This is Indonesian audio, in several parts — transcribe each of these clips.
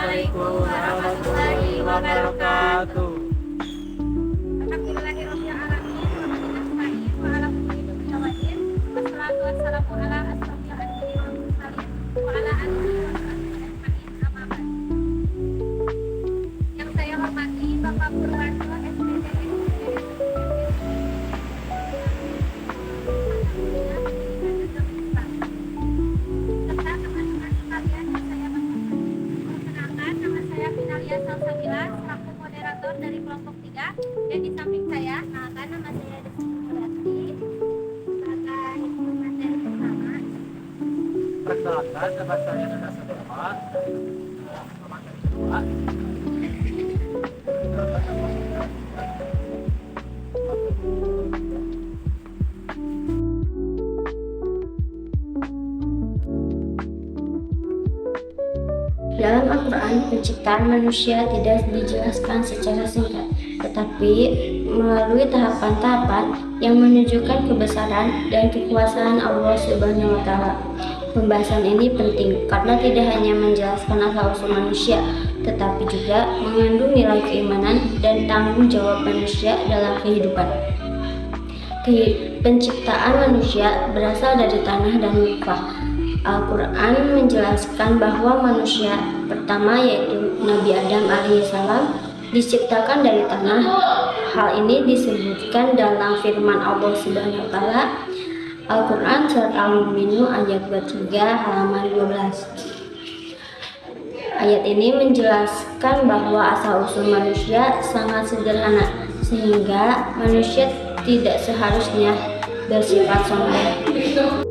Assalamualaikum warahmatullahi wabarakatuh. Yang saya hormati Bapak Purwanto SPDN serta teman-teman sekalian yang saya banggakan. Perkenalkan, nama saya Finalia Salsabila selaku moderator dari kelompok 3, dan di samping saya, kenalkan, nama saya Desi Mulati sebagai materi pertama. Perkenalkan, nama saya Nana Sadewa. Materi kedua. Dalam Al-Quran, penciptaan manusia tidak dijelaskan secara singkat, tetapi melalui tahapan-tahapan yang menunjukkan kebesaran dan kekuasaan Allah Subhanahu wa Ta'ala. Pembahasan ini penting karena tidak hanya menjelaskan asal-usul manusia, tetapi juga mengandung nilai keimanan dan tanggung jawab manusia dalam kehidupan. Penciptaan manusia berasal dari tanah dan nutfah. Al-Quran menjelaskan bahwa manusia pertama yaitu Nabi Adam alaihissalam diciptakan dari tanah. Hal ini disebutkan dalam firman Allah Subhanahu wa Ta'ala Al-Quran surat Al-Mu'minun ayat 23 halaman 12. Ayat ini menjelaskan bahwa asal-usul manusia sangat sederhana sehingga manusia tidak seharusnya bersifat sombong.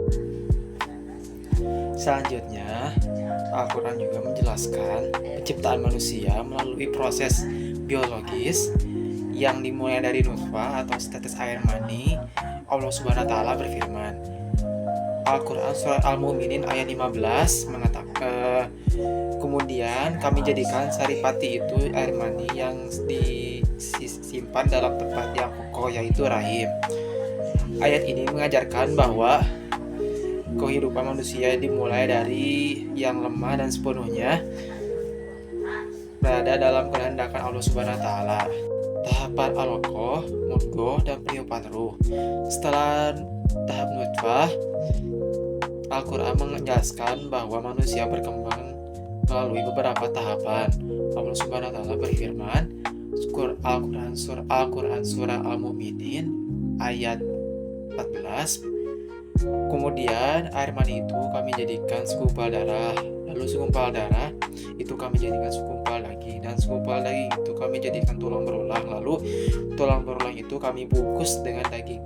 Selanjutnya, Al-Quran juga menjelaskan penciptaan manusia melalui proses biologis yang dimulai dari nutfah atau setetes air mani. Allah Subhanahu wa Ta'ala berfirman, Al-Quran surat Al-Mu'minin ayat 15 mengatakan, kemudian kami jadikan saripati itu air mani yang disimpan dalam tempat yang kokoh yaitu rahim. Ayat ini mengajarkan bahwa kehidupan manusia dimulai dari yang lemah dan sepenuhnya berada dalam kehendakan Allah Subhanahu wa Ta'ala. Tahapan alaqah, mudghah, dan peniupan ruh. Setelah tahap nutfah, Al-Quran menjelaskan bahwa manusia berkembang melalui beberapa tahapan. Allah Subhanahu wa Ta'ala berfirman, Al-Quran surah Al-Mu'minin ayat 14. Kemudian air mani itu kami jadikan segumpal darah, lalu segumpal darah itu kami jadikan segumpal daging, dan segumpal daging itu kami jadikan tulang berulang, lalu tulang berulang itu kami bungkus dengan daging.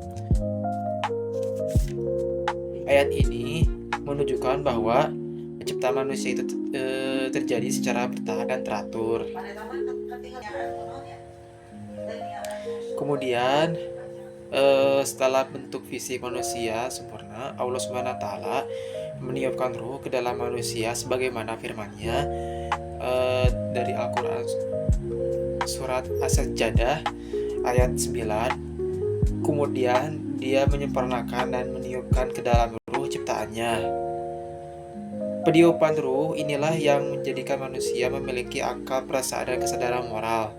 Ayat ini menunjukkan bahwa penciptaan manusia itu terjadi secara bertahap dan teratur. Kemudian setelah bentuk fisik manusia sempurna, Allah Subhanahu wa Ta'ala meniupkan ruh ke dalam manusia sebagaimana firman-Nya dari Al-Quran surat As-Sajdah ayat 9. Kemudian Dia menyempurnakan dan meniupkan ke dalam ruh ciptaannya. Peniupan ruh inilah yang menjadikan manusia memiliki akal, perasaan, dan kesadaran moral.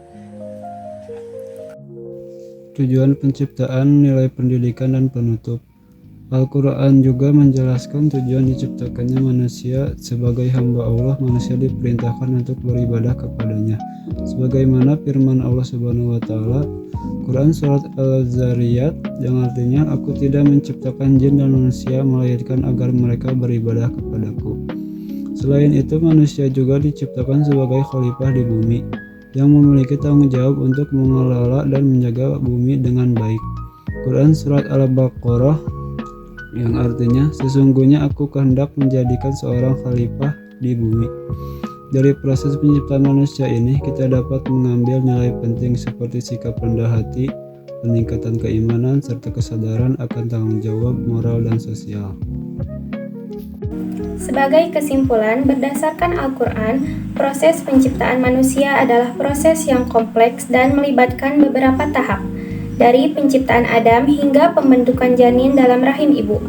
Tujuan penciptaan, nilai pendidikan, dan penutup. Al-Quran juga menjelaskan tujuan diciptakannya manusia. Sebagai hamba Allah, manusia diperintahkan untuk beribadah kepadanya. Sebagaimana firman Allah Subhanahu wa Ta'ala, Quran surat Al-Zariyat, yang artinya, Aku tidak menciptakan jin dan manusia melainkan agar mereka beribadah kepadaku. Selain itu, manusia juga diciptakan sebagai khalifah di bumi, yang memiliki tanggung jawab untuk mengelola dan menjaga bumi dengan baik. Quran surat Al-Baqarah, yang artinya, sesungguhnya aku kehendak menjadikan seorang khalifah di bumi. Dari proses penciptaan manusia ini, kita dapat mengambil nilai penting seperti sikap rendah hati, peningkatan keimanan, serta kesadaran akan tanggung jawab moral dan sosial. Sebagai kesimpulan, berdasarkan Al-Quran, proses penciptaan manusia adalah proses yang kompleks dan melibatkan beberapa tahap, dari penciptaan Adam hingga pembentukan janin dalam rahim ibu.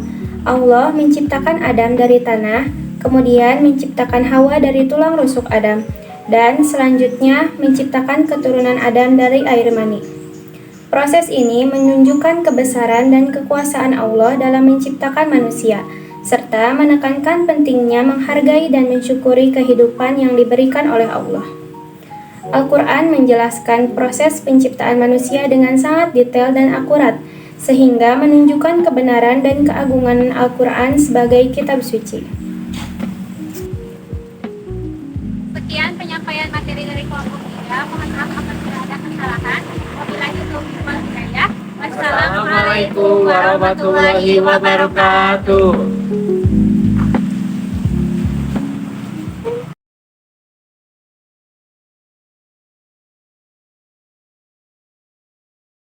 Allah menciptakan Adam dari tanah, kemudian menciptakan Hawa dari tulang rusuk Adam. dan selanjutnya menciptakan keturunan Adam dari air mani. Proses ini menunjukkan kebesaran dan kekuasaan Allah dalam menciptakan manusia, serta menekankan pentingnya menghargai dan mensyukuri kehidupan yang diberikan oleh Allah. Al-Quran menjelaskan proses penciptaan manusia dengan sangat detail dan akurat, sehingga menunjukkan kebenaran dan keagungan Al-Quran sebagai kitab suci. Sekian penyampaian materi dari kelompok 3. Mohon maaf apabila ada kesalahan. Wabillahi taufiq wal hidayah. Wassalamualaikum warahmatullahi wabarakatuh.